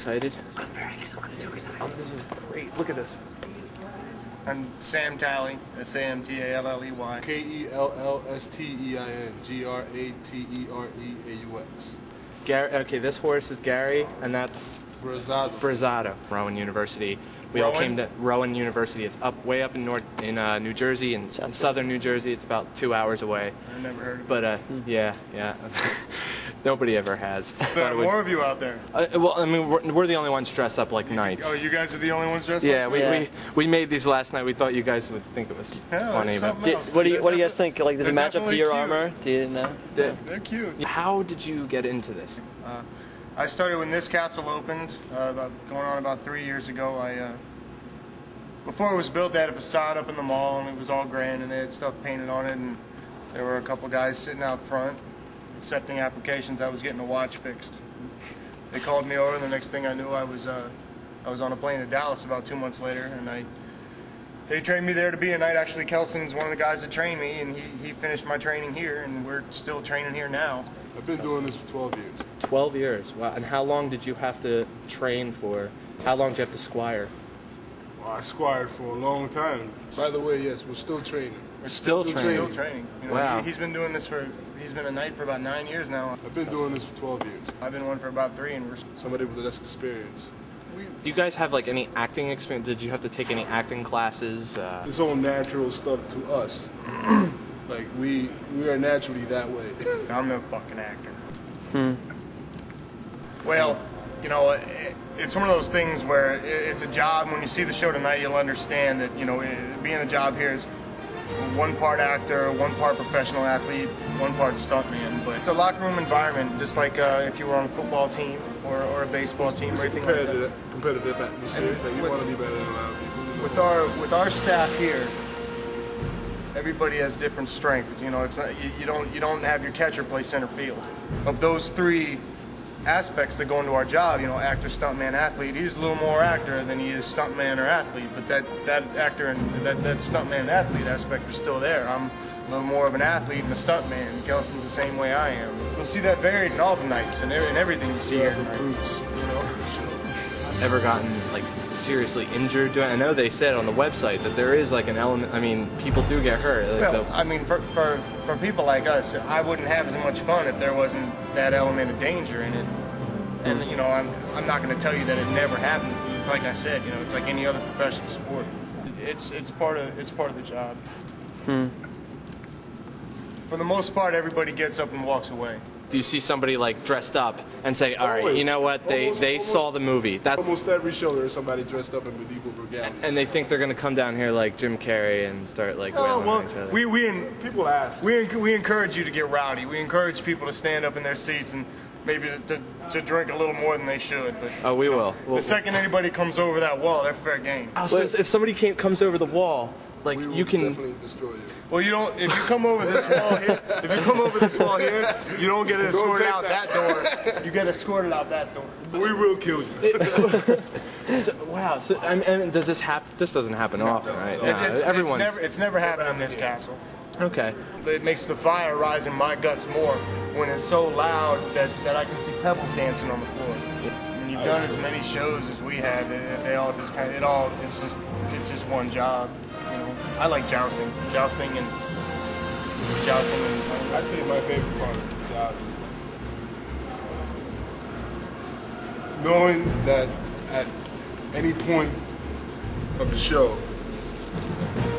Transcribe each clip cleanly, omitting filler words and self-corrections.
excited? I'm very excited. Too excited. Oh, this is great. Look at this. I'm Sam Talley, S-A-M-T-A-L-L-E-Y. Kellstein, Gratereux. Gary, okay, this horse is Gary, and that's Brazado. Rowan University. We all came to Rowan University. It's way up in New Jersey, in southern New Jersey. It's about 2 hours away. I've never heard of it. But yeah. Nobody ever has. There are more of you out there. Well, I mean, we're the only ones dressed up like knights. Oh, you guys are the only ones dressed Yeah, up? we made these last night. We thought you guys would think it was funny. But What do you guys think? Like, does it match up to your armor? Do you know? They're cute. How did you get into this? I started when this castle opened, going on about 3 years ago. Before it was built, they had a facade up in the mall, and it was all grand, and they had stuff painted on it, and there were a couple guys sitting out front accepting applications. I was getting a watch fixed. They called me over, and the next thing I knew, I was on a plane to Dallas about 2 months later, and they trained me there to be a knight. Actually, Kelson's one of the guys that trained me, and he finished my training here, and we're still training here now. I've been doing this for 12 years. 12 years. Wow. And how long did you have to train for? How long did you have to squire? Well, I squired for a long time. By the way, yes, we're still training. We're still training. Still training. You know, Wow. He's been doing this he's been a knight for about 9 years now. I've been doing this for 12 years. I've been one for about 3, and we're Somebody with less experience. Do you guys have like any acting experience? Did you have to take any acting classes? It's all natural stuff to us. Like, we are naturally that way. I'm no fucking actor. Well, you know, it's one of those things where it's a job. When you see the show tonight, you'll understand that, you know, being the job here is one part actor, one part professional athlete, one part stuntman. But it's a locker room environment, just like if you were on a football team or a baseball team or anything like that. Competitive atmosphere. Like, you want to be better than a lot of people. With our staff here, everybody has different strengths. You know, it's not you don't have your catcher play center field. Of those 3 aspects that go into our job, you know, actor, stuntman, athlete, he's a little more actor than he is stuntman or athlete. But that actor and that stuntman and athlete aspect are still there. I'm a little more of an athlete and a stuntman. Kelson's the same way I am. You'll see that varied in all the nights and everything you see here tonight. You know, Ever gotten like seriously injured doing? I know they said on the website that there is like an element. I mean, people do get hurt. Like well, I mean, for people like us, I wouldn't have as much fun if there wasn't that element of danger in it. And you know, I'm not going to tell you that it never happened. It's like I said, you know, it's like any other professional sport. It's part of the job. For the most part, everybody gets up and walks away. Do you see somebody like dressed up and say, all right, you know what, they saw the movie. Almost every show there's somebody dressed up in medieval regalia. And they think they're going to come down here like Jim Carrey and start like wailing on each other. People ask. We encourage you to get rowdy. We encourage people to stand up in their seats and maybe to drink a little more than they should. But oh, we will. The second anybody comes over that wall, they're fair game. So if somebody comes over the wall, like you can definitely destroy you. Well, you don't. If you come over this wall here, you don't get escorted out that door. You get escorted out that door. We will kill you. Wow. So, I mean, does this happen? This doesn't happen often, right? It's never happened in this castle. Okay. It makes the fire rise in my guts more when it's so loud that I can see pebbles dancing on the floor. When you've done as many shows as we have, they all just kind of it's just one job. You know, I like jousting and I'd say my favorite part of the job is knowing that at any point of the show,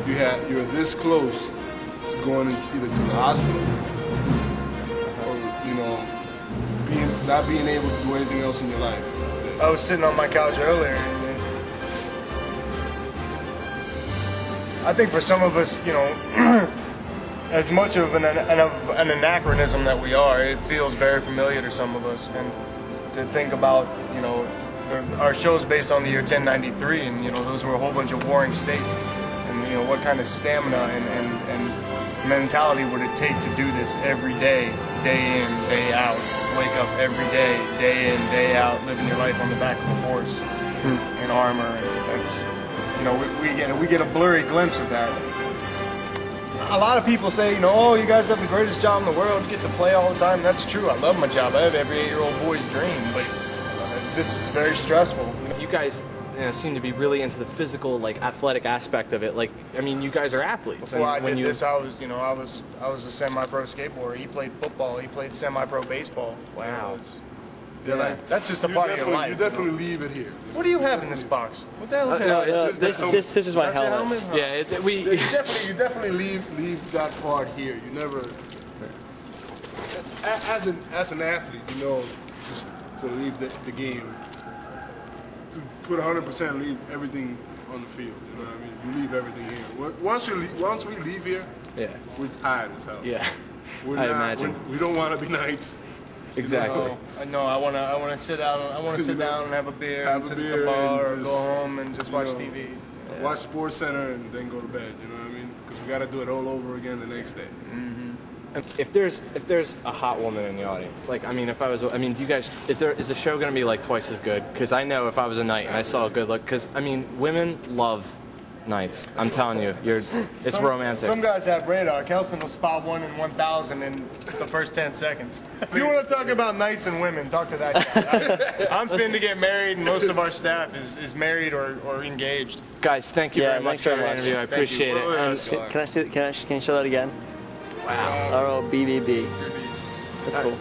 you're this close to going either to the hospital or, you know, not being able to do anything else in your life. I was sitting on my couch earlier. I think for some of us, you know, as much of an anachronism that we are, it feels very familiar to some of us. And to think about, you know, our show's based on the year 1093, and, you know, those were a whole bunch of warring states. And, you know, what kind of stamina and mentality would it take to do this every day in, day out? Wake up every day in, day out, living your life on the back of a horse in armor. And that's... You know, we get a blurry glimpse of that. A lot of people say, you know, oh, you guys have the greatest job in the world. You get to play all the time. That's true. I love my job. I have every 8-year-old boy's dream. But this is very stressful. You guys seem to be really into the physical, like athletic aspect of it. Like, I mean, you guys are athletes. Before I when did this, I was a semi-pro skateboarder. He played football. He played semi-pro baseball. Wow. Yeah, that's just a part of your life. You definitely leave it here. What do you have in this box? What the hell is No, that? this is my helmet. Yeah, You definitely leave that part here. You never. As an athlete, you know, just to leave the game, to put 100%, leave everything on the field. You know what I mean? You leave everything here. Once we leave here, yeah, we're tired as hell. yeah. I imagine. We don't want to be knights. Exactly. No, I want to sit down. I want to sit down and have a beer and sit at the bar or go home and just watch TV. Watch Sports Center and then go to bed. You know what I mean? Because we got to do it all over again the next day. If there's a hot woman in the audience, like, do you guys, is the show gonna be like twice as good? Because I know if I was a knight and I saw a good look, because women love knights. I'm telling you, it's romantic. Some guys have radar. Kelson will spot 1 in 1,000 in the first 10 seconds. If you want to talk about knights and women, talk to that guy. I'm fin to get married, and most of our staff is married or engaged. Guys, thank you very much for the interview. I appreciate it. And Can you show that again? wow. ROBBB. That's cool.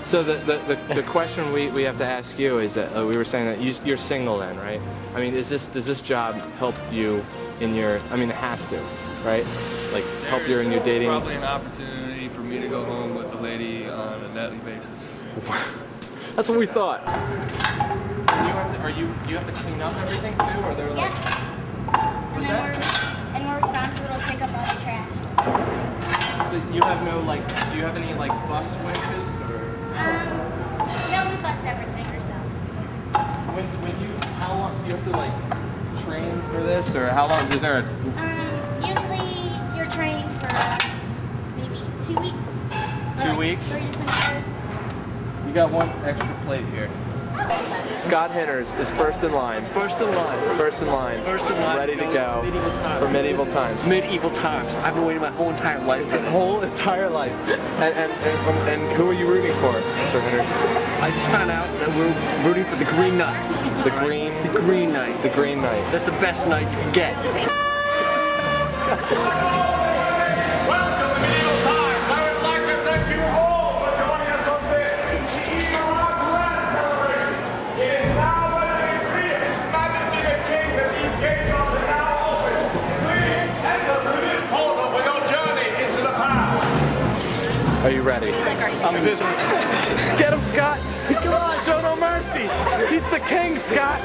So the question we have to ask you is that we were saying that you're single then, right? I mean, does this job help you in your? I mean, it has to, right? Like help you in your dating. Probably an opportunity for me to go home with the lady on a nightly basis. That's what we thought. You have to clean up everything too, or they're like. And we're responsible to pick up all the trash. So you have no do you have any bus winches or? No, we bust everything ourselves. How long do you have to train for this, or how long is there? Usually you're trained for maybe 2 weeks. 2 weeks? You got one extra plate here. Scott Hitters is first in line. First in line. First in line. First in line. Ready to go for medieval times. Medieval times. I've been waiting my whole entire life for this. Whole entire life. And who are you rooting for, Mr. Hitters? I just found out that we're rooting for the Green Knight. The Green Knight. The Green Knight. That's the best knight you can get. Welcome to Medieval Times. I would like to thank you all for joining us on this. It is now but a decree of His Majesty the King that these gates are now open. Please enter through this portal for your journey into the past. Are you ready? Get him, Scott! Come on, show no mercy! He's the king, Scott!